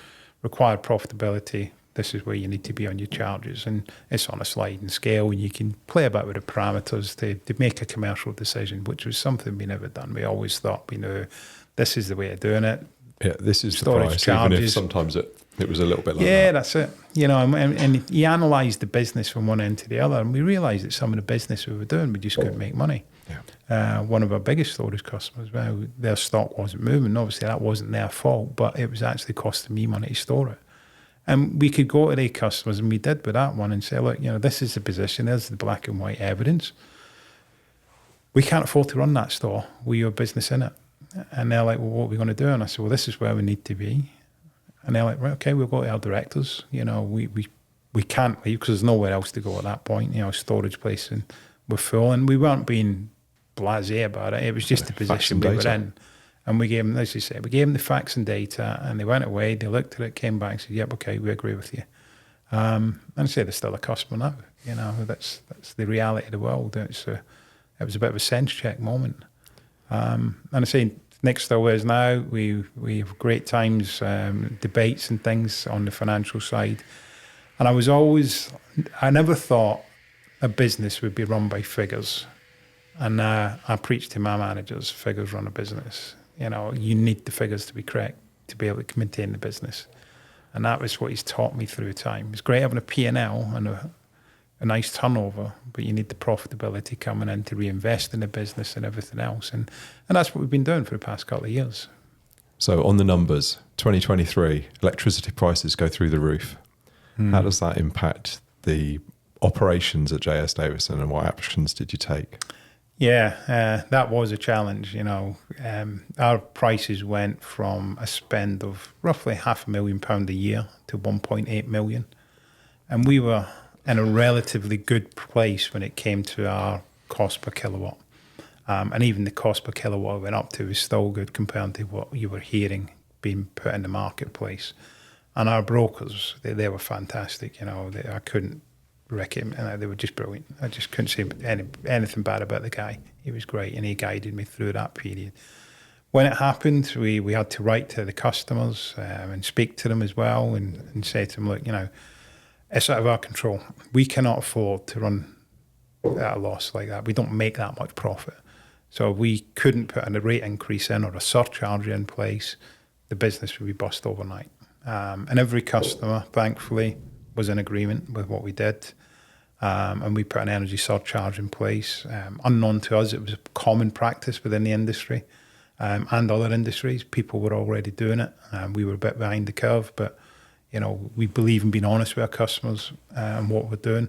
required profitability, this is where you need to be on your charges. And it's on a sliding scale, and you can play about with the parameters to make a commercial decision, which was something we never done. We always thought, we knew this is the way of doing it. Yeah, this is storage the price, charges. even if sometimes it was a little bit like that. Yeah, that's it. You know, and he analysed the business from one end to the other, and we realised that some of the business we were doing, we just couldn't make money. Yeah. One of our biggest storage customers, well, their stock wasn't moving. Obviously, that wasn't their fault, but it was actually costing me money to store it. And we could go to the customers, and we did with that one, and say, look, this is the position, there's the black and white evidence. We can't afford to run that store. We have business in it. And they're like, well, what are we going to do? And I said, well, this is where we need to be. And they're like, right, okay, we'll go to our directors. We can't leave because there's nowhere else to go at that point. Storage place, and we're full. And we weren't being blasé about it. It was just the position we were in. And we gave them, as you said, we gave them the facts and data, and they went away, they looked at it, came back and said, yep, okay, we agree with you. And I say they're still a customer now. That's the reality of the world. It was a bit of a sense check moment. And I say, next though is now, we have great times, debates and things on the financial side. And I never thought a business would be run by figures. And I preach to my managers, figures run a business. You need the figures to be correct to be able to maintain the business. And that was what he's taught me through time. It's great having a P&L and a nice turnover, but you need the profitability coming in to reinvest in the business and everything else. And that's what we've been doing for the past couple of years. So on the numbers, 2023, electricity prices go through the roof. How does that impact the operations at JS Davidson, and what actions did you take? Yeah, that was a challenge. Our prices went from a spend of roughly £500,000 a year to 1.8 million. And we were in a relatively good place when it came to our cost per kilowatt. And even the cost per kilowatt we went up to was still good compared to what you were hearing being put in the marketplace. And our brokers, they were fantastic. I couldn't recommend. They were just brilliant. I just couldn't say anything bad about the guy. He was great, and he guided me through that period. When it happened, we had to write to the customers and speak to them as well, and say to them, look, it's out of our control. We cannot afford to run at a loss like that. We don't make that much profit. So if we couldn't put a rate increase in or a surcharge in place, the business would be bust overnight. And every customer, thankfully, was in agreement with what we did. And we put an energy surcharge in place. Unknown to us, it was a common practice within the industry and other industries. People were already doing it. We were a bit behind the curve, but we believe in being honest with our customers and what we're doing.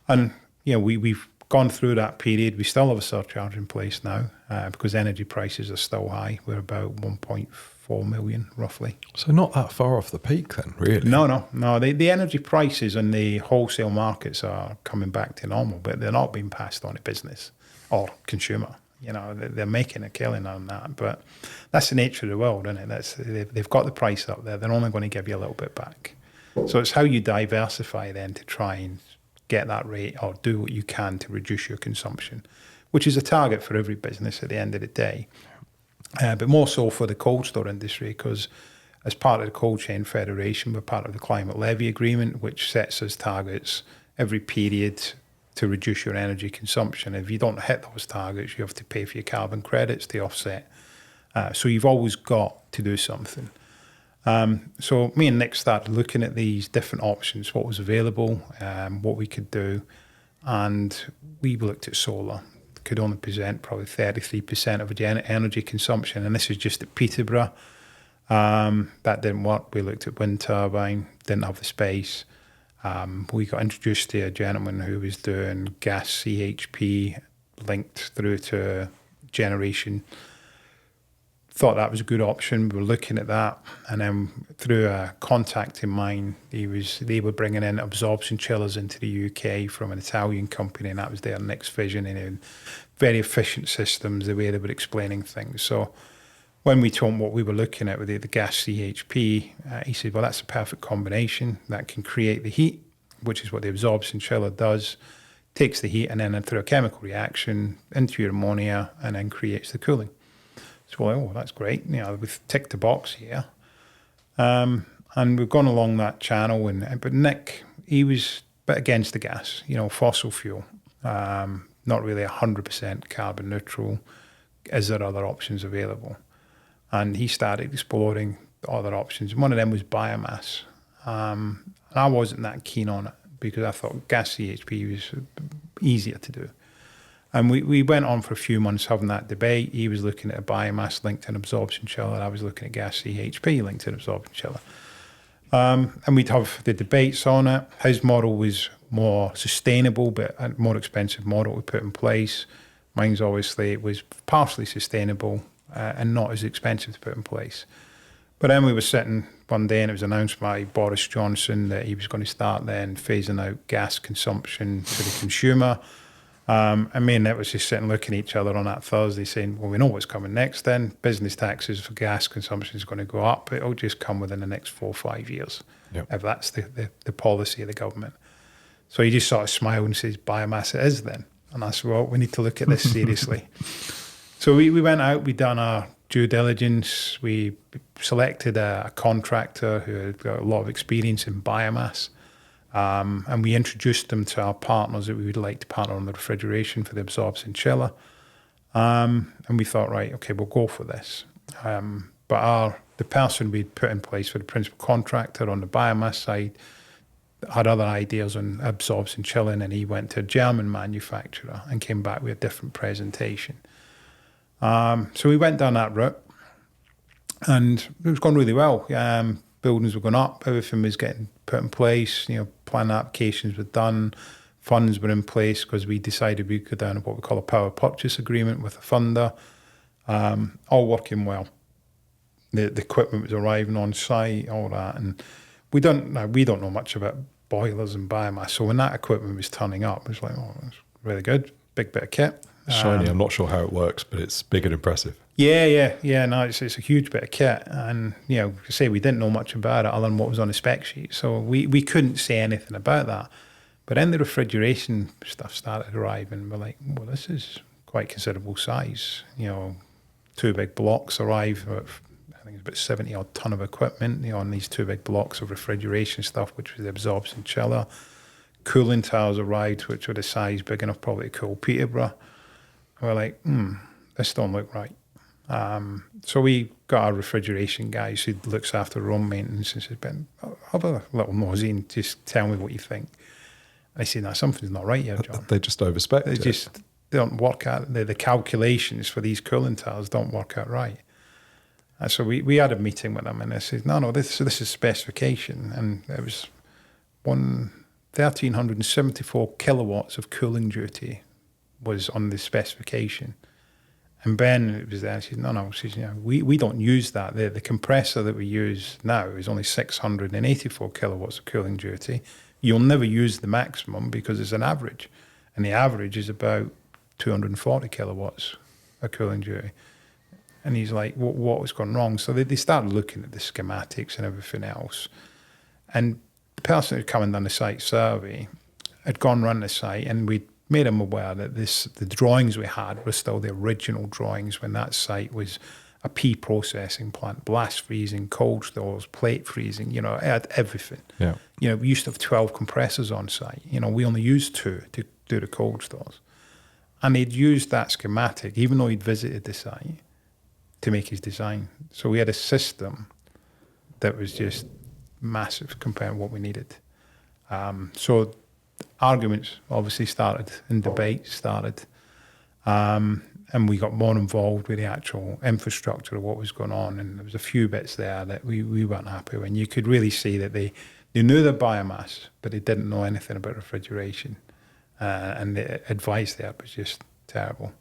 And we've gone through that period. We still have a surcharge in place now because energy prices are still high. We're about 1.4 million roughly. So not that far off the peak then, really? No. The energy prices on the wholesale markets are coming back to normal, but they're not being passed on to business or consumer. They're making a killing on that, but that's the nature of the world, isn't it? They've got the price up there. They're only going to give you a little bit back. So it's how you diversify then to try and get that rate or do what you can to reduce your consumption, which is a target for every business at the end of the day. But more so for the cold store industry, because as part of the Cold Chain Federation, we're part of the Climate Levy Agreement, which sets us targets every period to reduce your energy consumption. If you don't hit those targets, you have to pay for your carbon credits to offset. So you've always got to do something. So me and Nick started looking at these different options, what was available, what we could do, and we looked at solar. Could only present probably 33% of energy consumption, and this is just at Peterborough. That didn't work. We looked at wind turbine, didn't have the space. We got introduced to a gentleman who was doing gas CHP linked through to generation. Thought that was a good option. We were looking at that, and then through a contact in mine, they were bringing in absorption chillers into the UK from an Italian company, and that was their next vision, and very efficient systems, the way they were explaining things. So when we told him what we were looking at with the gas CHP, he said, well, that's a perfect combination that can create the heat, which is what the absorption chiller does, takes the heat and then through a chemical reaction into your ammonia and then creates the cooling. So, well, that's great. We've ticked the box here. And we've gone along that channel. But Nick, he was a bit against the gas, fossil fuel, not really 100% carbon neutral. Is there other options available? And he started exploring other options. One of them was biomass. And I wasn't that keen on it because I thought gas CHP was easier to do. And we went on for a few months having that debate. He was looking at a biomass linked to an absorption chiller. I was looking at gas CHP linked to an absorption chiller. And we'd have the debates on it. His model was more sustainable, but a more expensive model to put in place. Mine's obviously, it was partially sustainable and not as expensive to put in place. But then we were sitting one day and it was announced by Boris Johnson that he was going to start then phasing out gas consumption to the consumer. I mean, it was just sitting looking at each other on that Thursday saying, well, we know what's coming next then. Business taxes for gas consumption is going to go up. It'll just come within the next 4 or 5 years, if that's the policy of the government. So he just sort of smiled and says, biomass it is then. And I said, well, we need to look at this seriously. So we went out, we done our due diligence. We selected a contractor who had got a lot of experience in biomass. And we introduced them to our partners that we would like to partner on the refrigeration for the absorption chiller. And we thought, right, okay, we'll go for this. But the person we'd put in place for the principal contractor on the biomass side had other ideas on absorption chilling, and he went to a German manufacturer and came back with a different presentation. So we went down that route, and it was going really well. Buildings were going up, everything was getting put in place, plan applications were done, funds were in place because we decided we could go down what we call a power purchase agreement with a funder, all working well. The equipment was arriving on site, all that, and we don't know much about boilers and biomass, so when that equipment was turning up, it was like, oh, that's really good, big bit of kit. Shiny, I'm not sure how it works, but it's big and impressive. Yeah. No, it's a huge bit of kit, and say we didn't know much about it other than what was on the spec sheet, so we couldn't say anything about that. But then the refrigeration stuff started arriving. We're like, well, this is quite considerable size. 2 big blocks arrive. I think it's about 70 odd ton of equipment. On these 2 big blocks of refrigeration stuff, which was the absorption chiller. Cooling towers arrived, which were the size big enough probably to cool Peterborough. We're like, this don't look right. So we got our refrigeration guys who looks after room maintenance and said, Ben, have a little nosy and just tell me what you think. I said, no, something's not right here, John. They just overspec They it. just don't work out. The calculations for these cooling towers don't work out right. And so we had a meeting with them, and they said, no, this is specification. And it was 1,374 kilowatts of cooling duty was on the specification. And Ben was there and said, no, says, we don't use that. The compressor that we use now is only 684 kilowatts of cooling duty. You'll never use the maximum because it's an average. And the average is about 240 kilowatts of cooling duty. And he's like, what was going wrong? So they started looking at the schematics and everything else. And the person who come and done the site survey had gone around the site, and we'd made him aware that the drawings we had were still the original drawings when that site was a pea processing plant, blast freezing, cold stores, plate freezing, it had everything. Yeah. We used to have 12 compressors on site. We only used 2 to do the cold stores. And he'd used that schematic, even though he'd visited the site, to make his design. So we had a system that was just massive compared to what we needed. So arguments obviously started and debates started. And we got more involved with the actual infrastructure of what was going on. And there was a few bits there that we weren't happy with. And you could really see that they knew the biomass, but they didn't know anything about refrigeration. And the advice there was just terrible.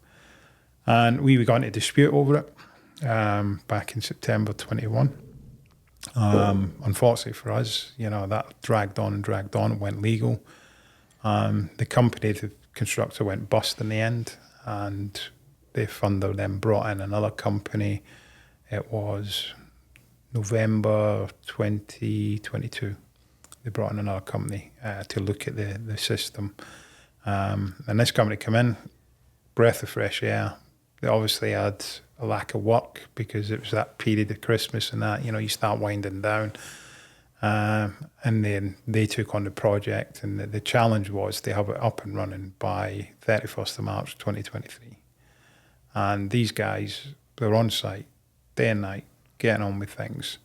And we got into a dispute over it back in September 21. Unfortunately for us, that dragged on and went legal. The company, the constructor, went bust in the end, and the funder then brought in another company. It was November 2022. They brought in another company to look at the system. And this company came in, breath of fresh air. They obviously had a lack of work because it was that period of Christmas and that, you start winding down. And then they took on the project, and the challenge was to have it up and running by 31st of March 2023. And these guys, they're on site day and night, getting on with things.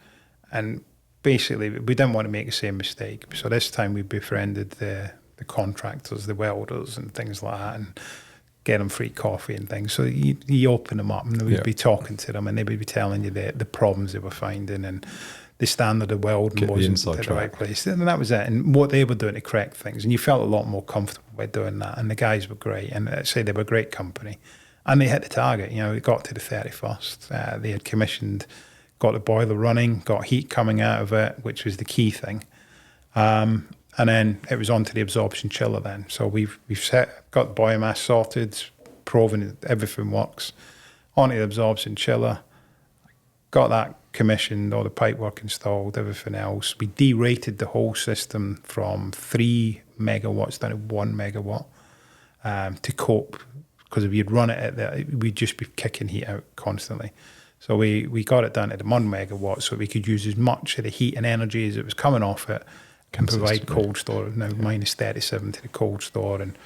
And basically, we didn't want to make the same mistake. So this time we befriended the contractors, the welders and things like that, and get them free coffee and things. So you open them up and we'd be talking to them and they would be telling you the problems they were finding and the standard of welding wasn't at the right place. And that was it. And what they were doing to correct things. And you felt a lot more comfortable by doing that. And the guys were great. And I'd say they were a great company. And they hit the target. It got to the 31st. They had commissioned, got the boiler running, got heat coming out of it, which was the key thing. And then it was on to the absorption chiller then. So we've got the biomass sorted, proven everything works. On to the absorption chiller, got that commissioned, all the pipework installed, everything else. We derated the whole system from 3 megawatts down to 1 megawatt to cope, because if you'd run it we'd just be kicking heat out constantly. So we got it down to the 1 megawatt so we could use as much of the heat and energy as it was coming off it and provide cold store. Now minus 37 to the cold store and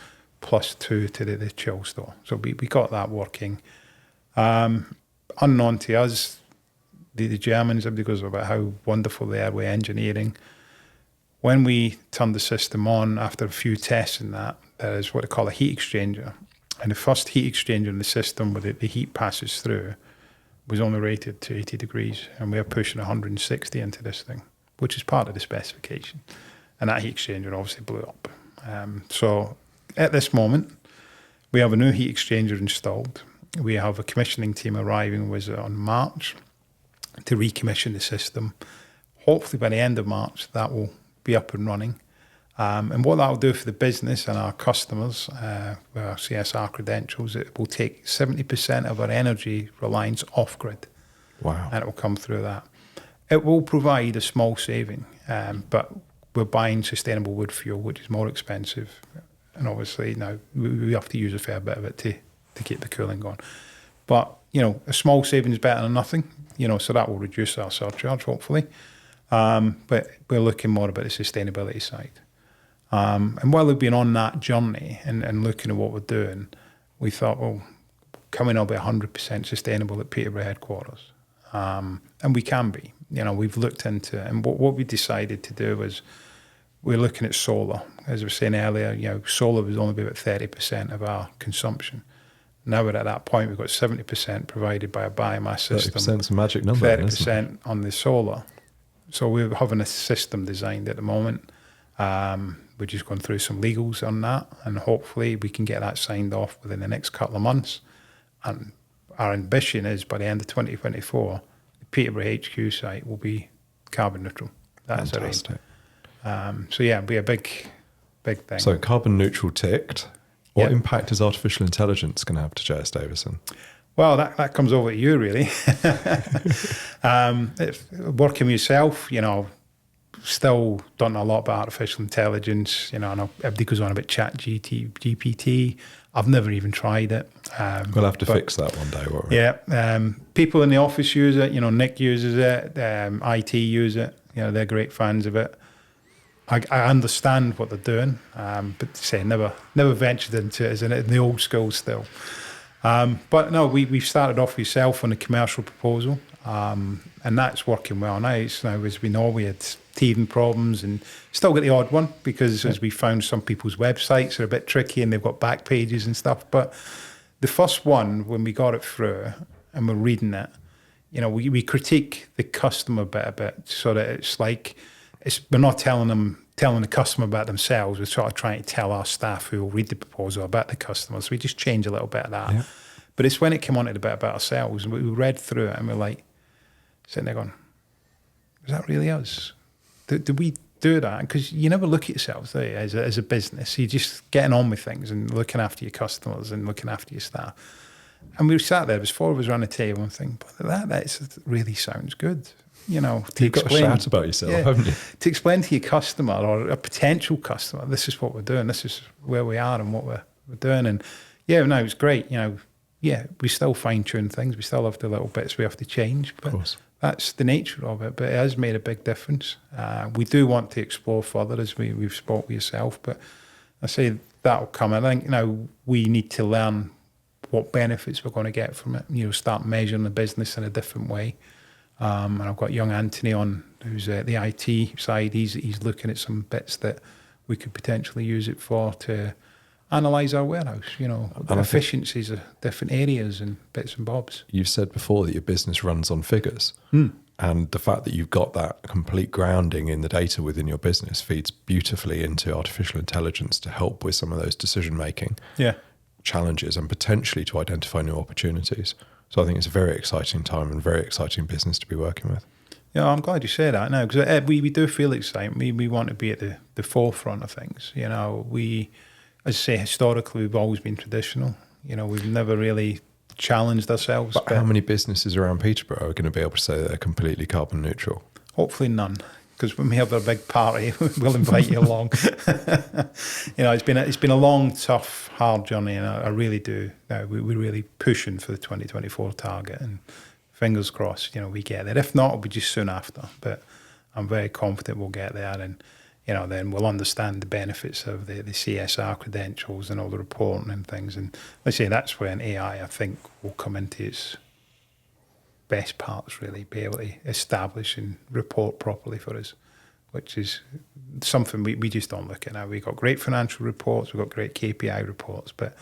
plus 2 to the chill store. So we got that working. Unknown to us, the Germans, because about how wonderful they are with engineering. When we turned the system on after a few tests and that, there is what they call a heat exchanger. And the first heat exchanger in the system where the heat passes through was only rated to 80 degrees. And we are pushing 160 into this thing, which is part of the specification. And that heat exchanger obviously blew up. So at this moment, we have a new heat exchanger installed. We have a commissioning team arriving on March to recommission the system. Hopefully by the end of March, that will be up and running. And what that will do for the business and our customers, with our CSR credentials, it will take 70% of our energy reliance off-grid. Wow. And it will come through that. It will provide a small saving, but we're buying sustainable wood fuel, which is more expensive. And obviously now we have to use a fair bit of it to keep the cooling going. But, a small saving is better than nothing, so that will reduce our surcharge, hopefully. But we're looking more about the sustainability side. And while we've been on that journey and looking at what we're doing, we thought, well, can we not be 100% sustainable at Peterborough headquarters? And we can be. We've looked into it. And what we decided to do was we're looking at solar. As we were saying earlier, solar was only about 30% of our consumption. Now we're at that point, we've got 70% provided by a biomass system. 30% is a magic number. 30% on the solar. So we're having a system designed at the moment. We're just going through some legals on that, and hopefully we can get that signed off within the next couple of months. And our ambition is by the end of 2024, the Peterborough HQ site will be carbon neutral. That's our aim. So yeah, it'll be a big thing. So carbon neutral ticked. What impact is artificial intelligence going to have to JS Davidson? Well, that comes over to you, really. Working with yourself, still don't know a lot about artificial intelligence. I know everybody goes on about GPT. I've never even tried it. We'll have to fix that one day, won't we? Yeah. People in the office use it. Nick uses it. IT use it. They're great fans of it. I understand what they're doing, but say never ventured into it as in the old school still. But no, we've started off with yourself on a commercial proposal, and that's working well now. Now, as we know, we had teething problems and still get the odd one because as we found some people's websites are a bit tricky and they've got back pages and stuff. But the first one, when we got it through and we're reading it, we critique the customer bit a bit so that it's like, we're not telling the customer about themselves. We're sort of trying to tell our staff who will read the proposal about the customer. So we just change a little bit of that. Yeah. But it's when it came on to the bit about ourselves, and we read through it and we're like, sitting there going, is that really us? Do we do that? Because you never look at yourselves, do you, as a business. You're just getting on with things and looking after your customers and looking after your staff. And we sat there, there's 4 of us around the table and thinking, that really sounds good. You've got to shout about yourself, haven't you? To explain to your customer or a potential customer, this is what we're doing, this is where we are and what we're doing. And it's great. We still fine-tune things. We still have the little bits we have to change. But of course. That's the nature of it. But it has made a big difference. We do want to explore further, as we've spoke with yourself. But I say that'll come. I think we need to learn what benefits we're going to get from it. Start measuring the business in a different way. And I've got young Anthony on, who's the IT side. He's looking at some bits that we could potentially use it for to analyse our warehouse, And the I think efficiencies of different areas and bits and bobs. you've said before that your business runs on figures. And the fact that you've got that complete grounding in the data within your business feeds beautifully into artificial intelligence to help with some of those decision-making Yeah. challenges and potentially to identify new opportunities. So I think it's a very exciting time and very exciting business to be working with. Yeah, I'm glad you say that now, because we do feel exciting. We want to be at the forefront of things. We, as I say, historically, we've always been traditional. We've never really challenged ourselves. But how many businesses around Peterborough are going to be able to say that they're completely carbon neutral? Hopefully none, because when we have a big party, we'll invite you along. It's been a long, tough, hard journey, and I really do. We're really pushing for the 2024 target, and fingers crossed, we get there. If not, it'll be just soon after. But I'm very confident we'll get there, and then we'll understand the benefits of the CSR credentials and all the reporting and things. And let's say that's when AI, I think, will come into its best parts, really, be able to establish and report properly for us, which is something we just don't look at now. We've got great financial reports, we've got great KPI reports, but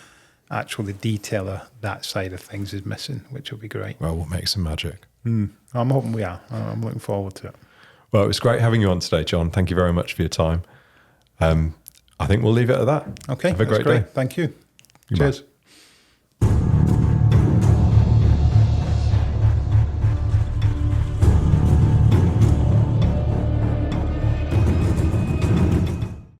actually the detail of that side of things is missing, which will be great. Well, what makes some magic? I'm hoping we are. I'm looking forward to it. Well, it was great having you on today, John. Thank you very much for your time. I think we'll leave it at that. Okay, Have a that's great day. Thank you. Goodbye. Cheers.